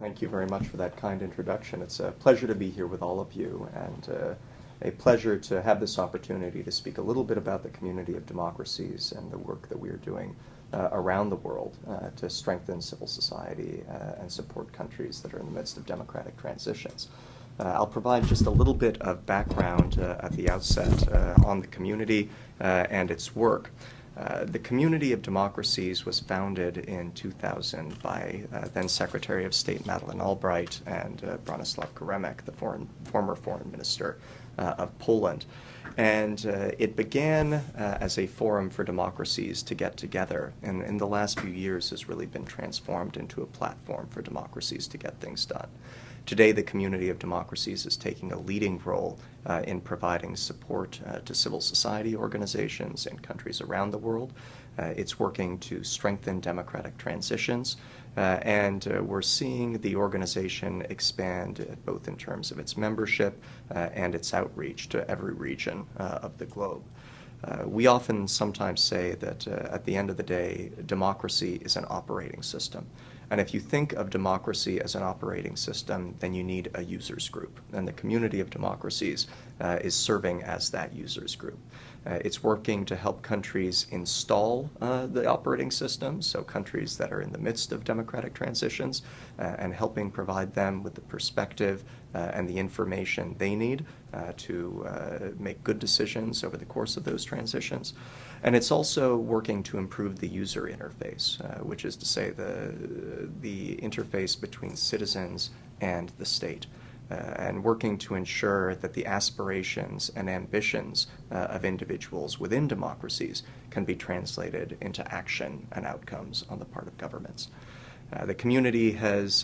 Thank you very much for that kind introduction. It's a pleasure to be here with all of you, and a pleasure to have this opportunity to speak a little bit about the community of democracies and the work that we are doing around the world to strengthen civil society and support countries that are in the midst of democratic transitions. I'll provide just a little bit of background at the outset on the community and its work. The Community of Democracies was founded in 2000 by then Secretary of State Madeleine Albright and Bronislaw Geremek, the former foreign minister of Poland. And it began as a forum for democracies to get together, and in the last few years has really been transformed into a platform for democracies to get things done. Today, the Community of Democracies is taking a leading role in providing support to civil society organizations in countries around the world. It's working to strengthen democratic transitions, and we're seeing the organization expand both in terms of its membership and its outreach to every region of the globe. We often sometimes say that at the end of the day, democracy is an operating system. And if you think of democracy as an operating system, then you need a users group. And the Community of Democracies is serving as that users group. It's working to help countries install the operating system, so countries that are in the midst of democratic transitions, and helping provide them with the perspective and the information they need to make good decisions over the course of those transitions. And it's also working to improve the user interface, which is to say the interface between citizens and the state. And working to ensure that the aspirations and ambitions of individuals within democracies can be translated into action and outcomes on the part of governments. The community has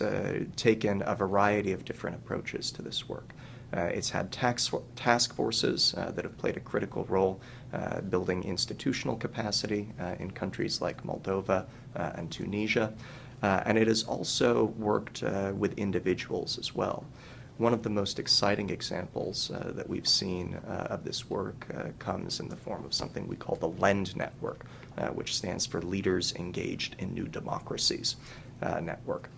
taken a variety of different approaches to this work. It's had task forces that have played a critical role building institutional capacity in countries like Moldova and Tunisia. And it has also worked with individuals as well. One of the most exciting examples that we've seen of this work comes in the form of something we call the LEND Network, which stands for Leaders Engaged in New Democracies Network.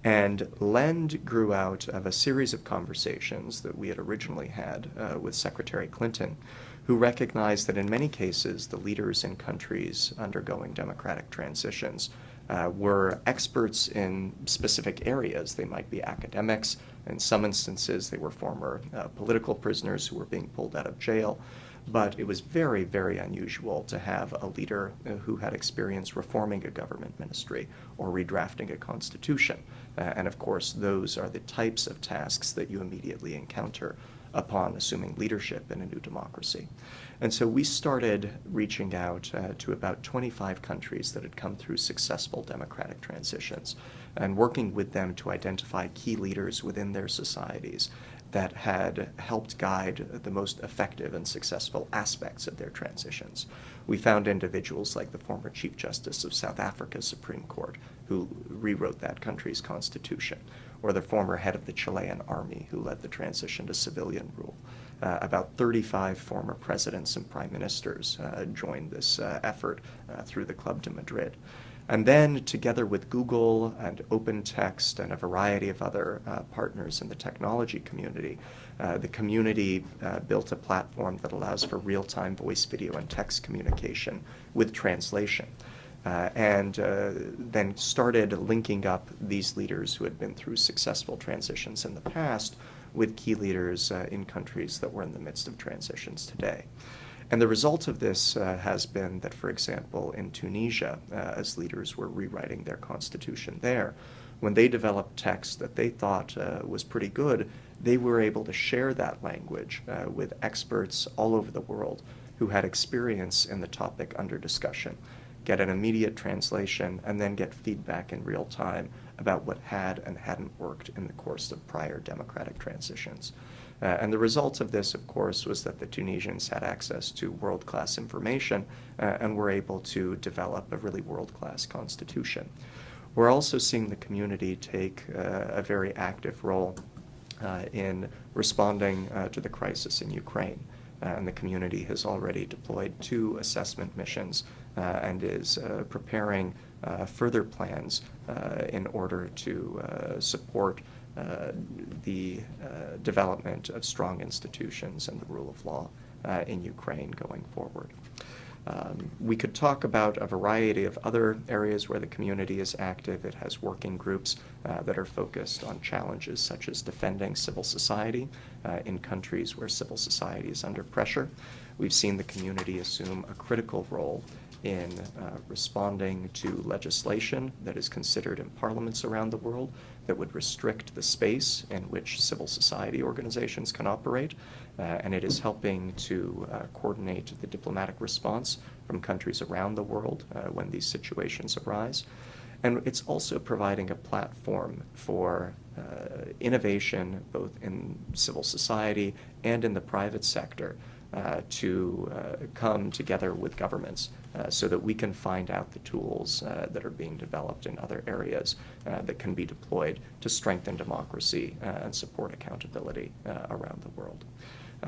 And LEND grew out of a series of conversations that we had originally had with Secretary Clinton, who recognized that in many cases the leaders in countries undergoing democratic transitions were experts in specific areas. They might be academics. In some instances, they were former political prisoners who were being pulled out of jail. But it was very, very unusual to have a leader who had experience reforming a government ministry or redrafting a constitution. And of course, those are the types of tasks that you immediately encounter upon assuming leadership in a new democracy. And so we started reaching out to about 25 countries that had come through successful democratic transitions and working with them to identify key leaders within their societies that had helped guide the most effective and successful aspects of their transitions. We found individuals like the former Chief Justice of South Africa's Supreme Court, who rewrote that country's constitution, or the former head of the Chilean army, who led the transition to civilian rule. About 35 former presidents and prime ministers joined this effort through the Club de Madrid. And then, together with Google and OpenText and a variety of other partners in the technology community, the community built a platform that allows for real-time voice, video, and text communication with translation. And then started linking up these leaders who had been through successful transitions in the past with key leaders in countries that were in the midst of transitions today. And the result of this has been that, for example, in Tunisia, as leaders were rewriting their constitution there, when they developed text that they thought was pretty good, they were able to share that language with experts all over the world who had experience in the topic under discussion, get an immediate translation, and then get feedback in real time about what had and hadn't worked in the course of prior democratic transitions. And the result of this, of course, was that the Tunisians had access to world-class information and were able to develop a really world-class constitution. We're also seeing the community take a very active role in responding to the crisis in Ukraine. And the community has already deployed 2 assessment missions and is preparing further plans in order to support the development of strong institutions and the rule of law in Ukraine going forward. We could talk about a variety of other areas where the community is active. It has working groups that are focused on challenges such as defending civil society in countries where civil society is under pressure. We've seen the community assume a critical role in responding to legislation that is considered in parliaments around the world that would restrict the space in which civil society organizations can operate, and it is helping to coordinate the diplomatic response from countries around the world when these situations arise. And it's also providing a platform for innovation both in civil society and in the private sector to come together with governments so that we can find out the tools that are being developed in other areas that can be deployed to strengthen democracy and support accountability around the world.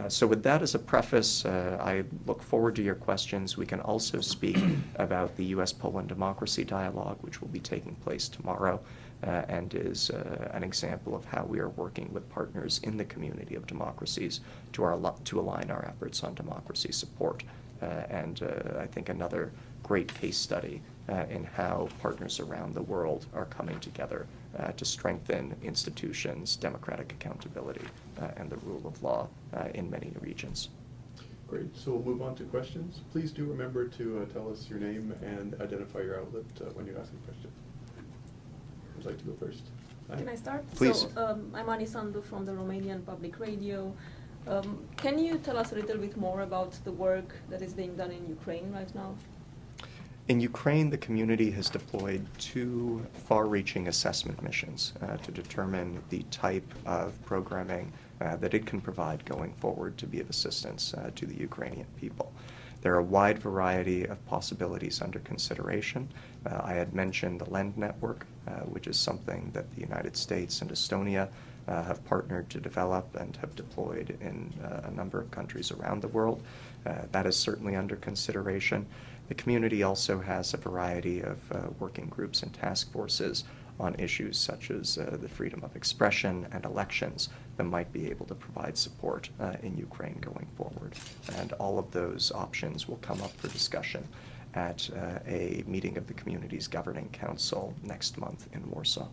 So with that as a preface, I look forward to your questions. We can also speak about the U.S.-Poland Democracy Dialogue, which will be taking place tomorrow, and is an example of how we are working with partners in the community of democracies to align our efforts on democracy support. And I think another great case study in how partners around the world are coming together to strengthen institutions, democratic accountability, and the rule of law in many regions. Great. So we'll move on to questions. Please do remember to tell us your name and identify your outlet when you ask a question. Would you like to go first? Can I start? Please. So I'm Ani Sandu from the Romanian Public Radio. Can you tell us a little bit more about the work that is being done in Ukraine right now? In Ukraine, the community has deployed 2 far-reaching assessment missions to determine the type of programming that it can provide going forward to be of assistance to the Ukrainian people. There are a wide variety of possibilities under consideration. I had mentioned the LEND network, which is something that the United States and Estonia have partnered to develop and have deployed in a number of countries around the world. That is certainly under consideration. The community also has a variety of working groups and task forces on issues such as the freedom of expression and elections that might be able to provide support in Ukraine going forward. And all of those options will come up for discussion at a meeting of the community's governing council next month in Warsaw.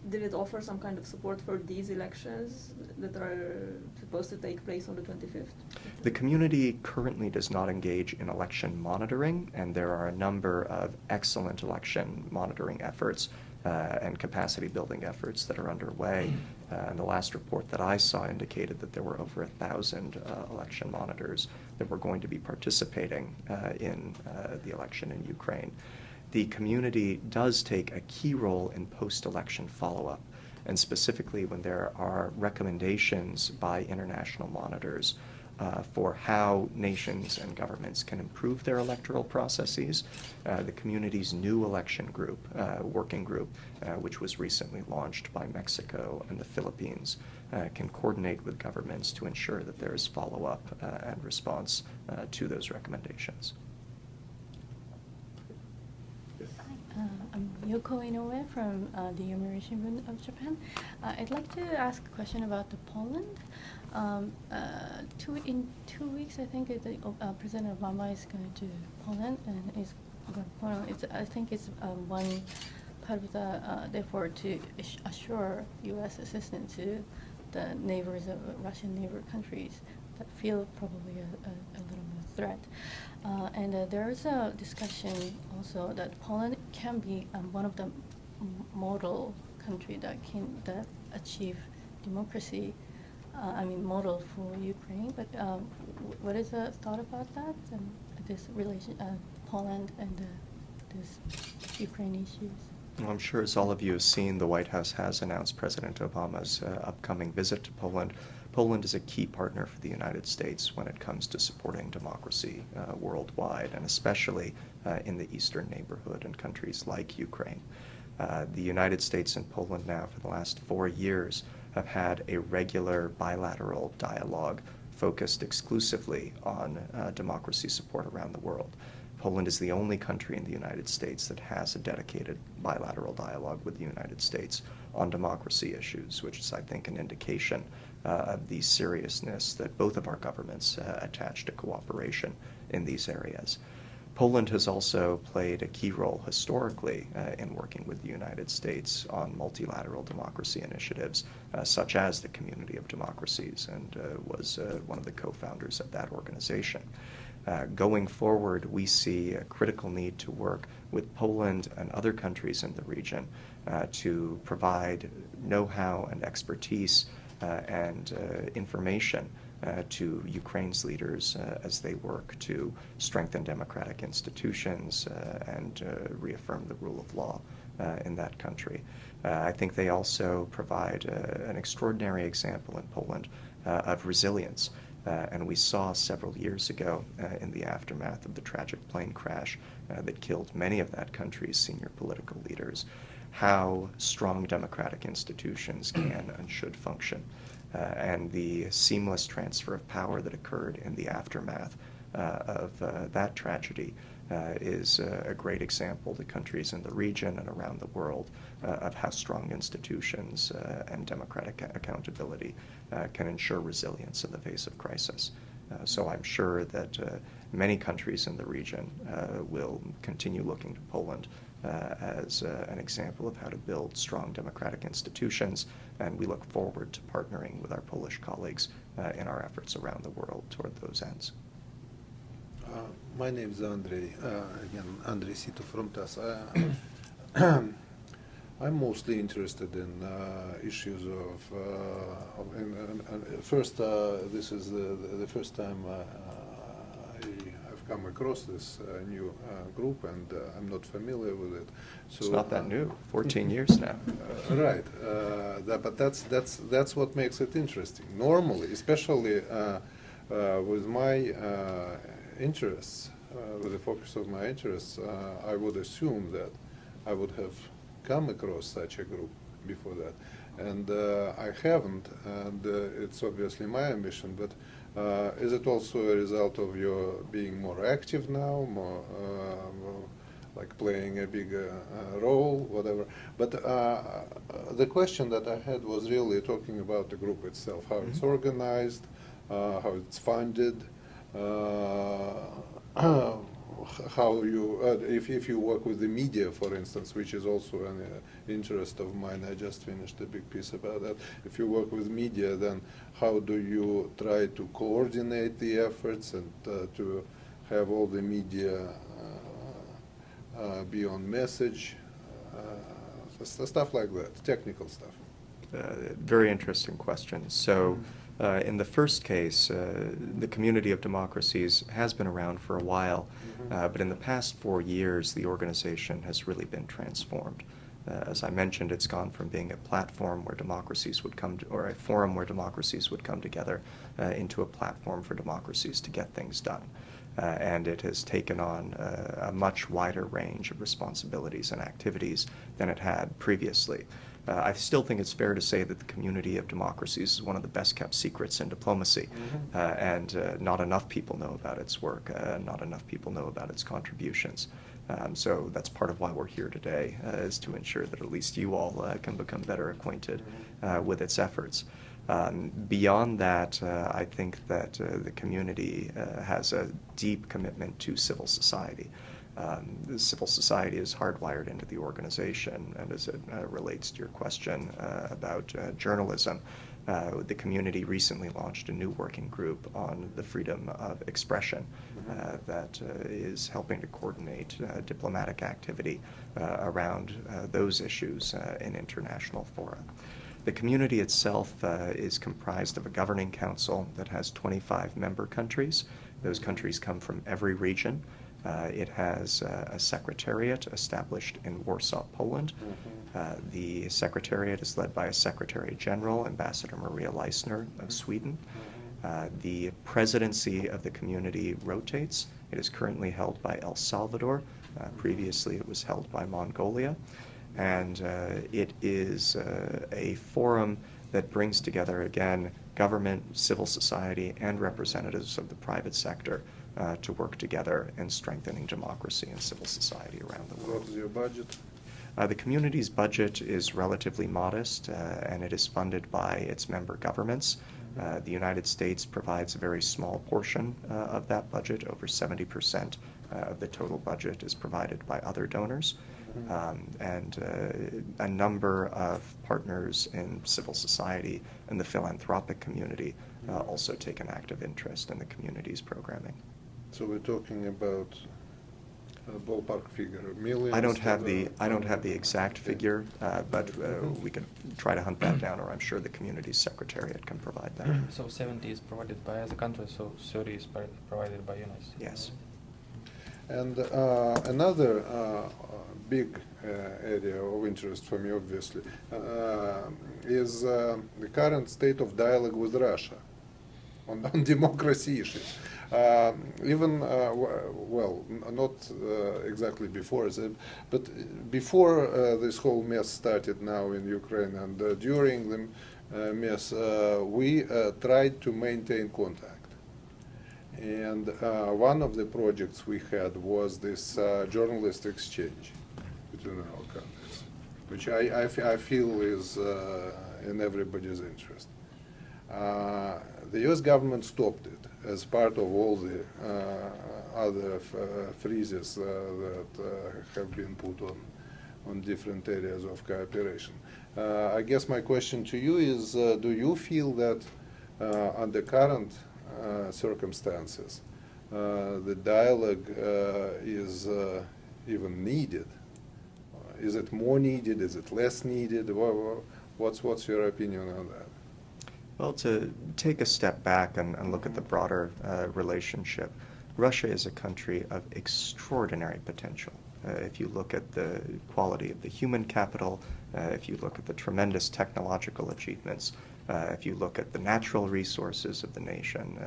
Did it offer some kind of support for these elections that are supposed to take place on the 25th? The community currently does not engage in election monitoring, and there are a number of excellent election monitoring efforts and capacity building efforts that are underway. And the last report that I saw indicated that there were over 1,000 election monitors that were going to be participating in the election in Ukraine. The community does take a key role in post-election follow-up, and specifically when there are recommendations by international monitors for how nations and governments can improve their electoral processes. The community's new election group, working group, which was recently launched by Mexico and the Philippines, can coordinate with governments to ensure that there is follow-up and response to those recommendations. I'm Yoko Inoue from the Yomiuri Shimbun of Japan. I'd like to ask a question about Poland. In 2 weeks, I think President Obama is going to Poland, and is going to Poland. I think it's one part of the effort to assure U.S. assistance to the neighbors of Russian neighbor countries that feel probably a little more threat. And there is a discussion also that Poland can be one of the model country that achieve democracy. Model for Ukraine. But what is the thought about that and this relation, Poland and this Ukraine issues? Well, I'm sure as all of you have seen, the White House has announced President Obama's upcoming visit to Poland. Poland is a key partner for the United States when it comes to supporting democracy worldwide, and especially in the eastern neighborhood and countries like Ukraine. The United States and Poland now for the last 4 years have had a regular bilateral dialogue focused exclusively on democracy support around the world. Poland is the only country in the United States that has a dedicated bilateral dialogue with the United States on democracy issues, which is, I think, an indication of the seriousness that both of our governments attach to cooperation in these areas. Poland has also played a key role historically in working with the United States on multilateral democracy initiatives, such as the Community of Democracies, and was one of the co-founders of that organization. Going forward, we see a critical need to work with Poland and other countries in the region to provide know-how and expertise and information to Ukraine's leaders as they work to strengthen democratic institutions and reaffirm the rule of law in that country. I think they also provide an extraordinary example in Poland of resilience. And we saw several years ago in the aftermath of the tragic plane crash that killed many of that country's senior political leaders, how strong democratic institutions can and should function. And the seamless transfer of power that occurred in the aftermath of that tragedy is a great example to countries in the region and around the world of how strong institutions and democratic accountability can ensure resilience in the face of crisis. So I'm sure that many countries in the region will continue looking to Poland as an example of how to build strong democratic institutions, and we look forward to partnering with our Polish colleagues in our efforts around the world toward those ends. My name is Andrei, again, Andrei Sito from TASS. I'm mostly interested in issues first, this is the first time I've come across this new group, and I'm not familiar with it. So, it's not that new, 14 years now. Right, but that's what makes it interesting. Normally, especially with my interests, with the focus of my interests, I would assume that I would have come across such a group before that, and I haven't, and it's obviously my ambition, but is it also a result of your being more active now, more like playing a bigger role, whatever? But the question that I had was really talking about the group itself, how it's organized, how it's funded, how you, if you work with the media, for instance, which is also an interest of mine. I just finished a big piece about that. If you work with media, then how do you try to coordinate the efforts and to have all the media be on message, stuff like that, technical stuff. Very interesting question. So in the first case, the Community of Democracies has been around for a while, but in the past 4 years, the organization has really been transformed. As I mentioned, it's gone from being a platform where democracies would come to, or a forum where democracies would come together, into a platform for democracies to get things done. And it has taken on a much wider range of responsibilities and activities than it had previously. I still think it's fair to say that the Community of Democracies is one of the best-kept secrets in diplomacy, and not enough people know about its work, not enough people know about its contributions. So that's part of why we're here today, is to ensure that at least you all can become better acquainted with its efforts. Beyond that, I think that the community has a deep commitment to civil society. Civil society is hardwired into the organization, and as it relates to your question about journalism, the community recently launched a new working group on the freedom of expression that is helping to coordinate diplomatic activity around those issues in international fora. The community itself is comprised of a governing council that has 25 member countries. Those countries come from every region. It has a secretariat established in Warsaw, Poland. The secretariat is led by a Secretary General, Ambassador Maria Leisner of Sweden. The presidency of the community rotates. It is currently held by El Salvador. Previously it was held by Mongolia. And it is a forum that brings together, again, government, civil society, and representatives of the private sector to work together in strengthening democracy and civil society around the world. What is your budget? The community's budget is relatively modest, and it is funded by its member governments. The United States provides a very small portion of that budget. Over 70% of the total budget is provided by other donors. And a number of partners in civil society and the philanthropic community also take an active interest in the community's programming. So we're talking about a ballpark figure, millions? I don't have the exact figure, but we can try to hunt that down, or I'm sure the community's secretariat can provide that. So 70 is provided by other countries, so 30 is provided by United States. Yes. And another big area of interest for me, obviously, is the current state of dialogue with Russia on democracy issues. Well, not exactly before, but before this whole mess started now in Ukraine, and during the mess, we tried to maintain contact. And one of the projects we had was this journalist exchange between our countries, which I feel is in everybody's interest. The US government stopped it as part of all the other freezes that have been put on different areas of cooperation. I guess my question to you is, do you feel that under current circumstances, the dialogue is even needed? Is it more needed? Is it less needed? What's your opinion on that? Well, to take a step back and look at the broader relationship, Russia is a country of extraordinary potential. If you look at the quality of the human capital, if you look at the tremendous technological achievements, if you look at the natural resources of the nation,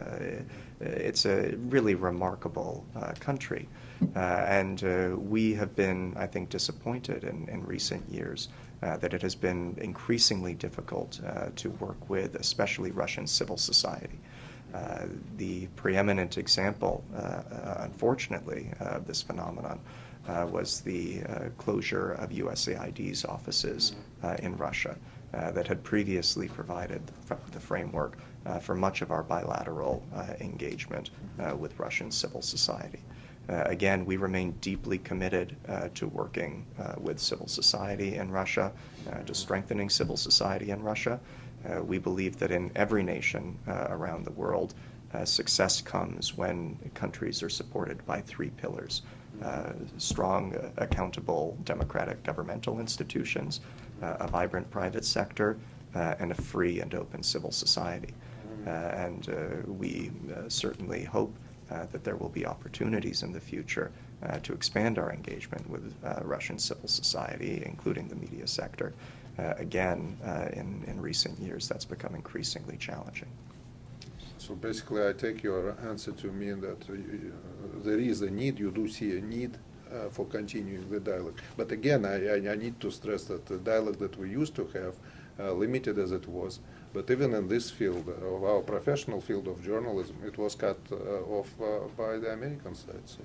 it's a really remarkable country. And we have been, I think, disappointed in recent years that it has been increasingly difficult to work with, especially Russian civil society. The preeminent example, unfortunately, of this phenomenon was the closure of USAID's offices in Russia that had previously provided the framework for much of our bilateral engagement with Russian civil society. Again, we remain deeply committed to working with civil society in Russia, to strengthening civil society in Russia. We believe that in every nation around the world, success comes when countries are supported by three pillars: strong, accountable, democratic governmental institutions, a vibrant private sector, and a free and open civil society. And we certainly hope that there will be opportunities in the future to expand our engagement with Russian civil society, including the media sector. Again, in recent years, that's become increasingly challenging. So basically, I take your answer to mean that there is a need, you do see a need for continuing the dialogue. But again, I need to stress that the dialogue that we used to have, limited as it was, but even in this field, of our professional field of journalism, it was cut off by the American side. So.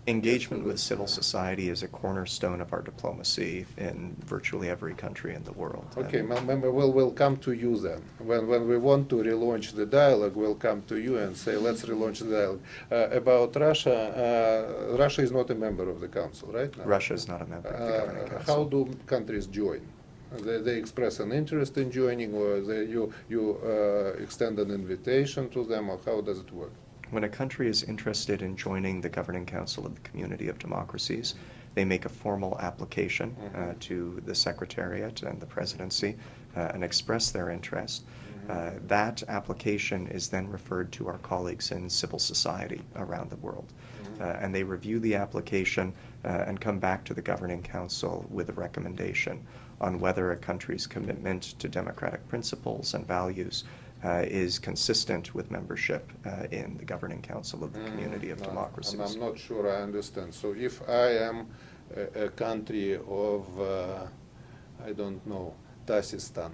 Engagement with civil society is a cornerstone of our diplomacy in virtually every country in the world. Okay, we'll come to you then. When we want to relaunch the dialogue, we'll come to you and say, let's relaunch the dialogue. About Russia, Russia is not a member of the Council, right? No. Russia is not a member of the Governing Council. How do countries join? They express an interest in joining, or you extend an invitation to them, or how does it work? When a country is interested in joining the Governing Council of the Community of Democracies, they make a formal application to the Secretariat and the Presidency and express their interest. That application is then referred to our colleagues in civil society around the world. And they review the application and come back to the Governing Council with a recommendation on whether a country's commitment to democratic principles and values is consistent with membership in the Governing Council of the Community of Democracies. I'm not sure I understand. So if I am a country of, I don't know, Tassistan,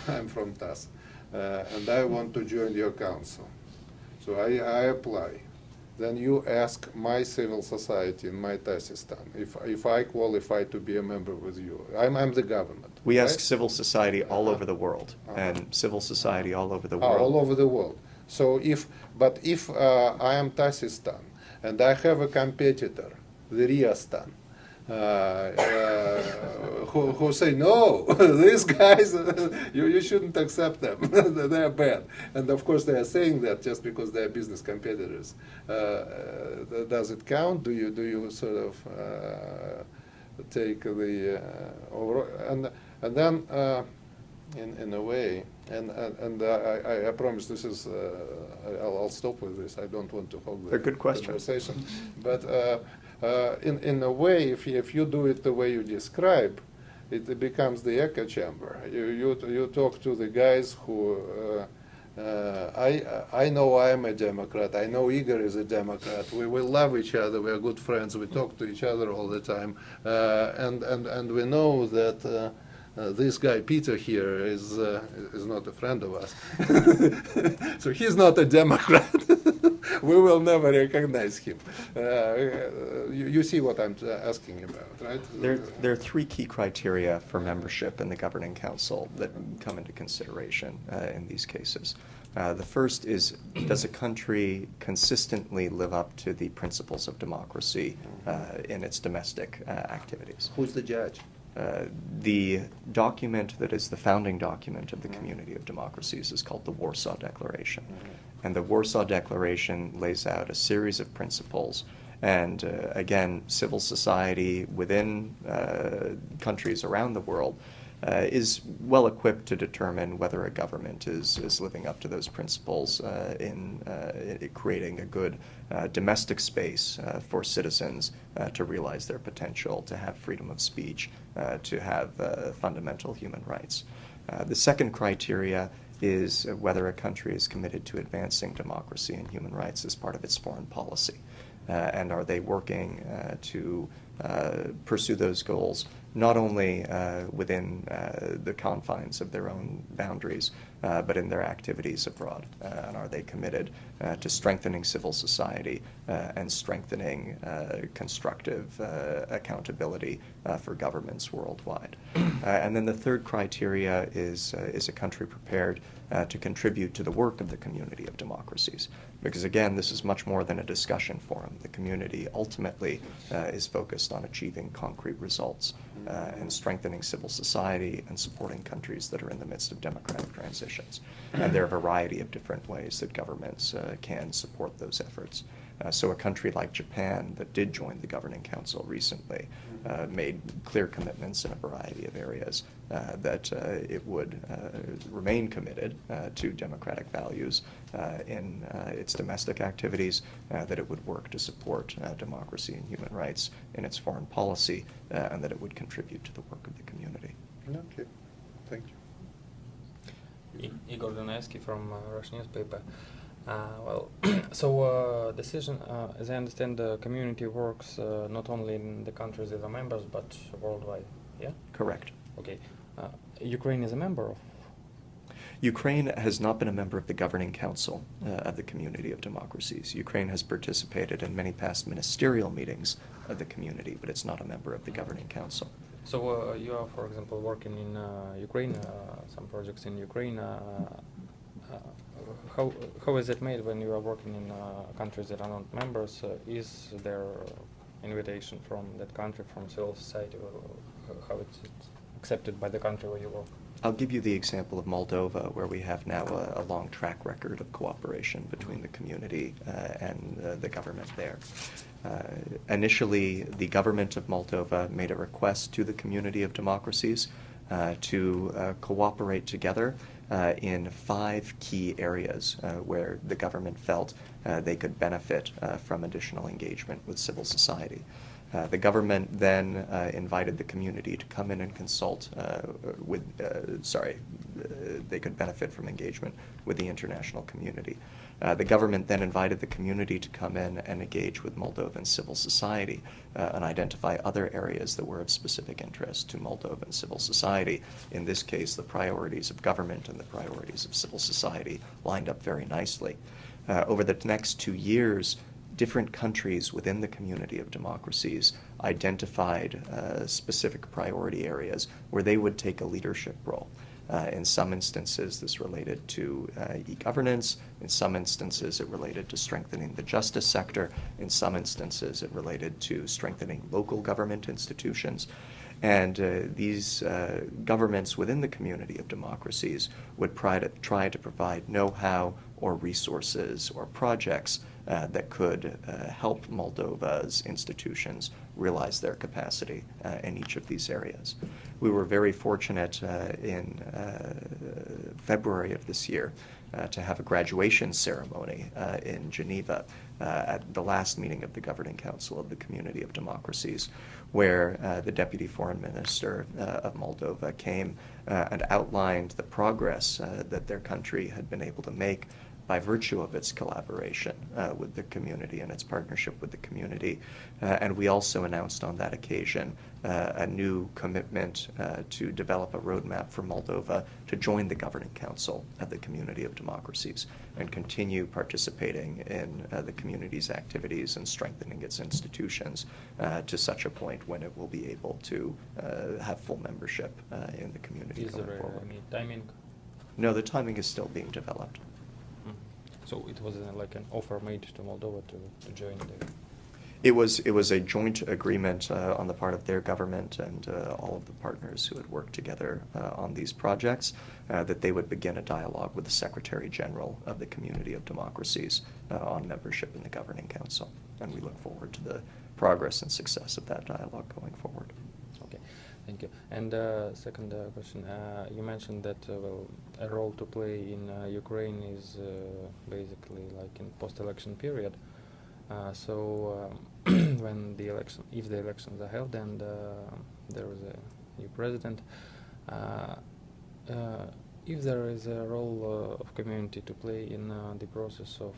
I'm from Tass, and I want to join your council. So I apply. then you ask my civil society in my Tassistan if I qualify to be a member with you. I'm the government. We ask right? civil society all over the world, and civil society all over the world. All over the world. So if I am Tassistan and I have a competitor, the Riastan, who say no, these guys, you shouldn't accept them. They're bad, and of course they are saying that just because they are business competitors. Does it count? Do you sort of take the overall and then in a way, and I promise this is I'll stop with this. I don't want to hold the They're good questions. conversation, but. In a way, if you do it the way you describe, it becomes the echo chamber. You talk to the guys who I know I am a Democrat. I know Igor is a Democrat. We love each other. We are good friends. We talk to each other all the time, and we know that. This guy Peter here is not a friend of us, so he's not a Democrat. We will never recognize him. You see what I'm asking about, right? There are three key criteria for membership in the Governing Council that come into consideration in these cases. The first is, does a country consistently live up to the principles of democracy in its domestic activities? Who's the judge? The document that is the founding document of the Community of Democracies is called the Warsaw Declaration. And the Warsaw Declaration lays out a series of principles. And again, civil society within countries around the world is well equipped to determine whether a government is living up to those principles in creating a good domestic space for citizens to realize their potential, to have freedom of speech, to have fundamental human rights. The second criteria is whether a country is committed to advancing democracy and human rights as part of its foreign policy. And are they working to pursue those goals not only within the confines of their own boundaries, but in their activities abroad? And are they committed to strengthening civil society and strengthening constructive accountability for governments worldwide? And then the third criteria is a country prepared to contribute to the work of the Community of Democracies? Because again, this is much more than a discussion forum. The community ultimately is focused on achieving concrete results and strengthening civil society and supporting countries that are in the midst of democratic transitions. And there are a variety of different ways that governments can support those efforts. So a country like Japan that did join the Governing Council recently made clear commitments in a variety of areas that it would remain committed to democratic values in its domestic activities, that it would work to support democracy and human rights in its foreign policy, and that it would contribute to the work of the community. Okay, thank you. Igor Donaevsky from Russian newspaper. So decision, as I understand, the community works not only in the countries that are members, but worldwide, yeah? Correct. Okay. Ukraine is a member of? Ukraine has not been a member of the Governing Council of the Community of Democracies. Ukraine has participated in many past ministerial meetings of the community, but it's not a member of the Governing Council. So you are, for example, working in Ukraine, some projects in Ukraine. How is it made when you are working in countries that are not members? Is there invitation from that country, from civil society, or how it's accepted by the country where you work? I'll give you the example of Moldova, where we have now a long track record of cooperation between the community and the government there. Initially, the government of Moldova made a request to the Community of Democracies to cooperate together in 5 key areas where the government felt they could benefit from additional engagement with civil society. The government then invited the community to come in and consult they could benefit from engagement with the international community. The government then invited the community to come in and engage with Moldovan civil society and identify other areas that were of specific interest to Moldovan civil society. In this case, the priorities of government and the priorities of civil society lined up very nicely. Over the next 2 years, different countries within the community of democracies identified specific priority areas where they would take a leadership role. In some instances, this related to e-governance. In some instances, it related to strengthening the justice sector. In some instances, it related to strengthening local government institutions. And these governments within the community of democracies would try to provide know-how or resources or projects that could help Moldova's institutions realize their capacity in each of these areas. We were very fortunate in February of this year to have a graduation ceremony in Geneva at the last meeting of the Governing Council of the Community of Democracies, where the Deputy Foreign Minister of Moldova came and outlined the progress that their country had been able to make by virtue of its collaboration with the community and its partnership with the community. And we also announced on that occasion a new commitment to develop a roadmap for Moldova to join the Governing Council of the Community of Democracies and continue participating in the community's activities and strengthening its institutions to such a point when it will be able to have full membership in the community Is going there forward. any timing? No, the timing is still being developed. So it was like an offer made to Moldova to join the... It was a joint agreement on the part of their government and all of the partners who had worked together on these projects that they would begin a dialogue with the Secretary General of the Community of Democracies on membership in the Governing Council. And we look forward to the progress and success of that dialogue going forward. Okay, thank you. And second question, you mentioned that well, a role to play in Ukraine is basically like in post-election period. So when the election, if the elections are held and there is a new president, if there is a role of community to play in the process of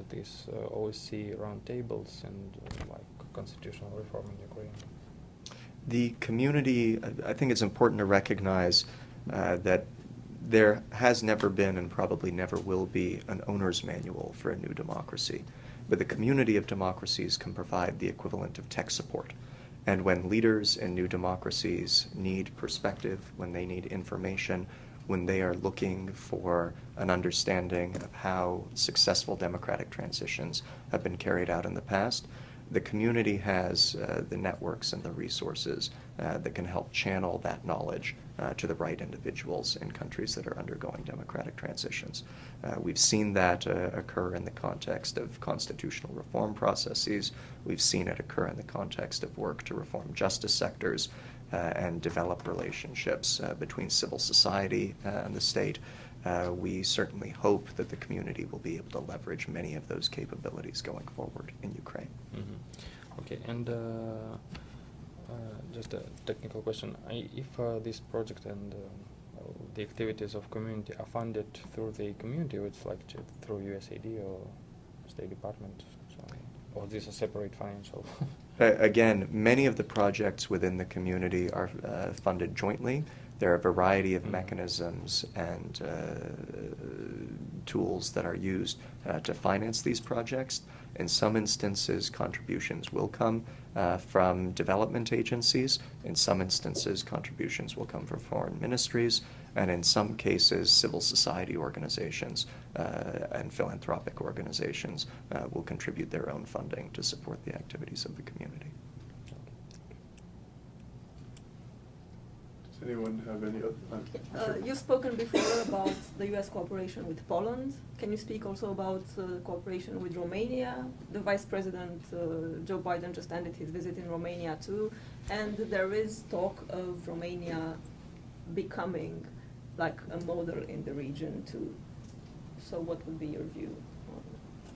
these OSCE roundtables and like constitutional reform in Ukraine. The community, I think it's important to recognize that there has never been and probably never will be an owner's manual for a new democracy. But the community of democracies can provide the equivalent of tech support. And when leaders in new democracies need perspective, when they need information, when they are looking for an understanding of how successful democratic transitions have been carried out in the past, the community has the networks and the resources that can help channel that knowledge to the right individuals in countries that are undergoing democratic transitions. We've seen that occur in the context of constitutional reform processes. We've seen it occur in the context of work to reform justice sectors and develop relationships between civil society and the state. We certainly hope that the community will be able to leverage many of those capabilities going forward in Ukraine. Mm-hmm. Okay, and just a technical question. If this project and the activities of community are funded through the community, or it's like through USAID or State Department, or this is separate financial? Again, many of the projects within the community are funded jointly. There are a variety of mechanisms and tools that are used to finance these projects. In some instances, contributions will come from development agencies. In some instances, contributions will come from foreign ministries. And in some cases, civil society organizations and philanthropic organizations will contribute their own funding to support the activities of the community. Does anyone have any other? You've spoken before about the U.S. cooperation with Poland. Can you speak also about cooperation with Romania? The Vice President, Joe Biden, just ended his visit in Romania too, and there is talk of Romania becoming like a model in the region too. So what would be your view?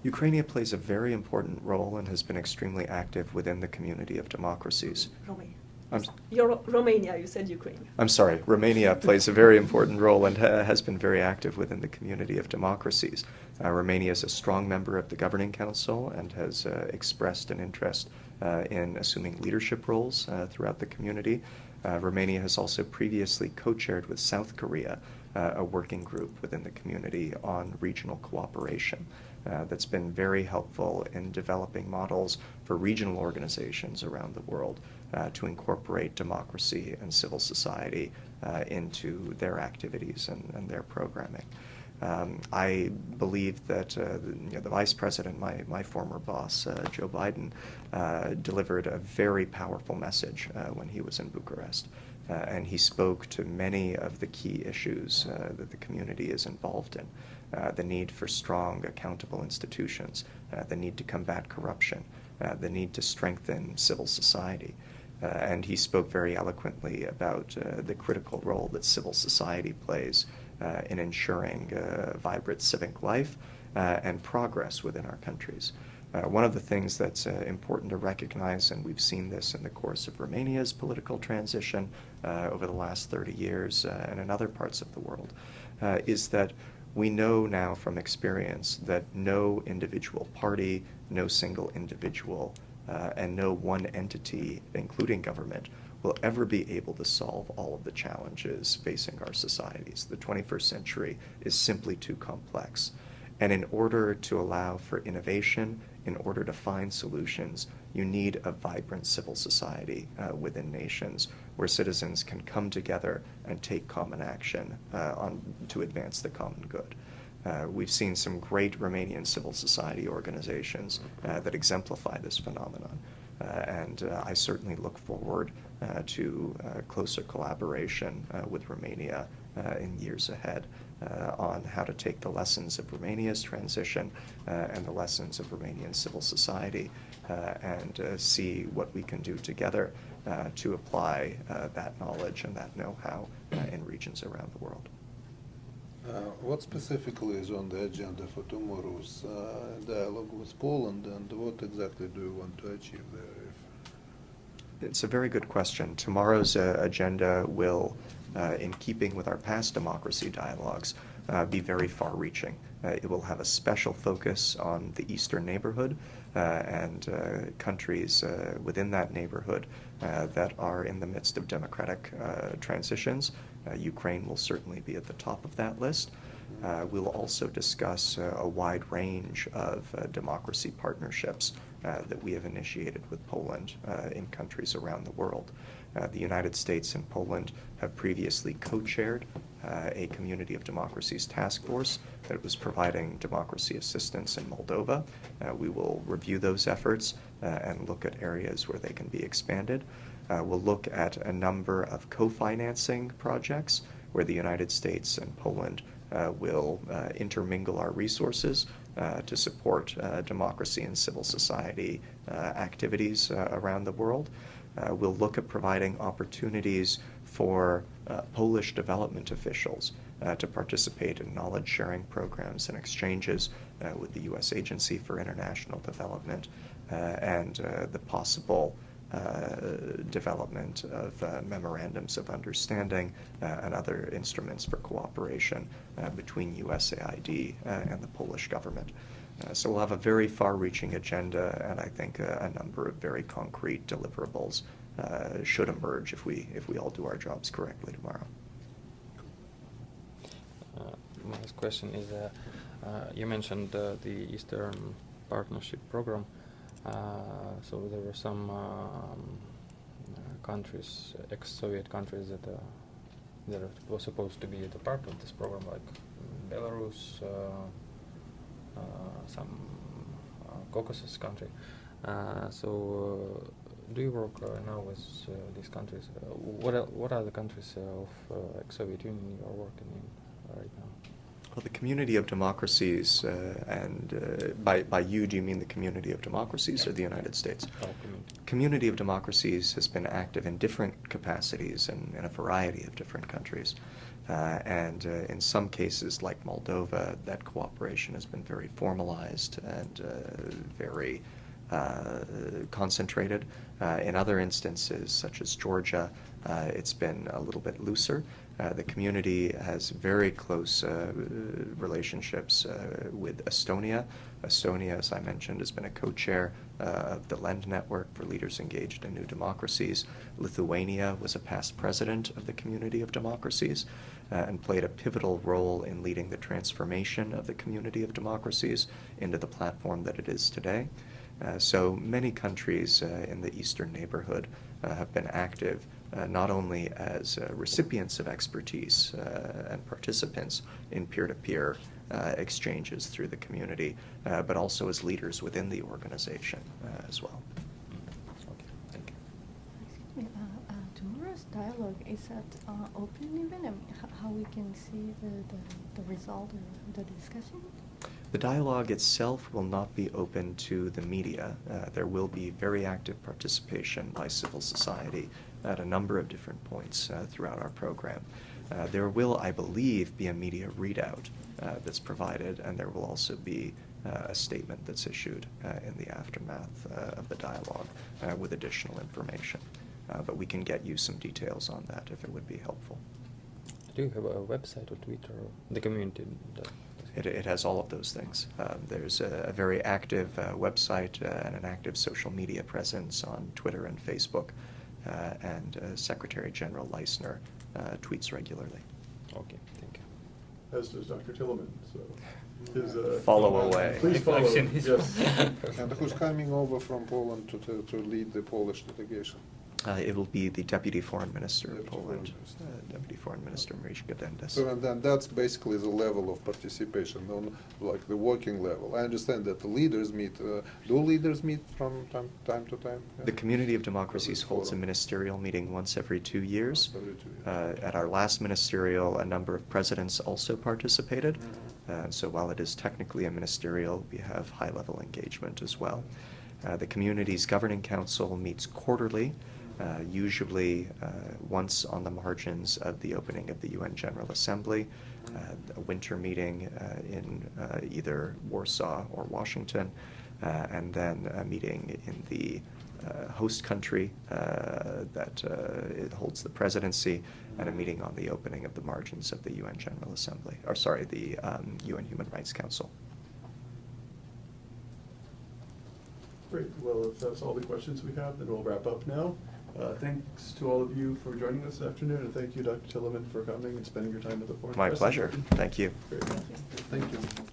Ukraine plays a very important role and has been extremely active within the community of democracies. Romania. I'm Romania, you said Ukraine. I'm sorry, Romania plays a very important role and has been very active within the community of democracies. Romania is a strong member of the Governing Council and has expressed an interest in assuming leadership roles throughout the community. Romania has also previously co-chaired with South Korea a working group within the community on regional cooperation that's been very helpful in developing models for regional organizations around the world to incorporate democracy and civil society into their activities and their programming. I believe that the Vice President, my former boss, Joe Biden, delivered a very powerful message when he was in Bucharest. And he spoke to many of the key issues that the community is involved in. The need for strong, accountable institutions, the need to combat corruption, the need to strengthen civil society. And he spoke very eloquently about the critical role that civil society plays in ensuring vibrant civic life and progress within our countries. One of the things that's important to recognize, and we've seen this in the course of Romania's political transition over the last 30 years and in other parts of the world, is that we know now from experience that no individual party, no single individual, and no one entity, including government, will ever be able to solve all of the challenges facing our societies. The 21st century is simply too complex. And in order to allow for innovation, in order to find solutions, you need a vibrant civil society within nations where citizens can come together and take common action to advance the common good. We've seen some great Romanian civil society organizations that exemplify this phenomenon. And I certainly look forward to closer collaboration with Romania in years ahead on how to take the lessons of Romania's transition and the lessons of Romanian civil society and see what we can do together to apply that knowledge and that know-how in regions around the world. What specifically is on the agenda for tomorrow's dialogue with Poland, and what exactly do you want to achieve there? It's a very good question. Tomorrow's agenda will, in keeping with our past democracy dialogues, be very far-reaching. It will have a special focus on the Eastern neighborhood and countries within that neighborhood that are in the midst of democratic transitions. Ukraine will certainly be at the top of that list. We'll also discuss a wide range of democracy partnerships that we have initiated with Poland in countries around the world. The United States and Poland have previously co-chaired a Community of Democracies task force that was providing democracy assistance in Moldova. We will review those efforts and look at areas where they can be expanded. We'll look at a number of co-financing projects where the United States and Poland will intermingle our resources to support democracy and civil society activities around the world. We'll look at providing opportunities for Polish development officials to participate in knowledge-sharing programs and exchanges with the U.S. Agency for International Development and the possible development of memorandums of understanding and other instruments for cooperation between USAID and the Polish government. So we'll have a very far-reaching agenda, and I think a number of very concrete deliverables should emerge if we all do our jobs correctly tomorrow. My last question is, you mentioned the Eastern Partnership Program. So there were some countries, ex-Soviet countries that were supposed to be the part of this program, like Belarus, some Caucasus country. So do you work now with these countries? What are the countries of ex-Soviet Union you are working in right now? Well, the Community of Democracies, and by you, do you mean the Community of Democracies or the United States? Oh, Community of Democracies has been active in different capacities and in a variety of different countries. And in some cases, like Moldova, that cooperation has been very formalized and very concentrated. In other instances, such as Georgia, it's been a little bit looser. The community has very close relationships with Estonia. Estonia, as I mentioned, has been a co-chair of the LEND Network for Leaders Engaged in New Democracies. Lithuania was a past president of the Community of Democracies. and played a pivotal role in leading the transformation of the Community of Democracies into the platform that it is today. So many countries in the Eastern neighborhood have been active not only as recipients of expertise and participants in peer-to-peer exchanges through the community, but also as leaders within the organization as well. Okay, thank you. Excuse me, tomorrow's dialogue, is that open even? I mean, how we can see the result of the discussion? The dialogue itself will not be open to the media. There will be very active participation by civil society at a number of different points throughout our program. There will, I believe, be a media readout that's provided, and there will also be a statement that's issued in the aftermath of the dialogue with additional information. But we can get you some details on that if it would be helpful. Do you have a website or Twitter or the community? It has all of those things. There's a very active website and an active social media presence on Twitter and Facebook, and Secretary General Leisner tweets regularly. Okay, thank you. As does Dr. Tillemann, so his, Follow away. Please follow. I've seen his Yes. And who's coming over from Poland to lead the Polish delegation? It will be the Deputy Foreign Minister of Deputy Poland, Foreign Minister. Deputy Foreign Minister Mariusz Gdędas. So and then that's basically the level of participation on like the working level. I understand that the leaders meet. Do leaders meet from time to time? The Community of Democracies Every holds a forum. ministerial meeting once every 2 years. Once every 2 years. At our last ministerial, a number of presidents also participated. Mhm. So while it is technically a ministerial, we have high-level engagement as well. The community's governing council meets quarterly, usually once on the margins of the opening of the UN General Assembly, a winter meeting in either Warsaw or Washington, and then a meeting in the host country that it holds the presidency, and a meeting on the opening of the margins of the UN General Assembly, or sorry, the UN Human Rights Council. Great. Well, if that's all the questions we have, then we'll wrap up now. Thanks to all of you for joining us this afternoon, and thank you, Dr. Tillemann, for coming and spending your time with the Foreign My Press pleasure. Institute. Thank you. Great. Thank you. Thank you.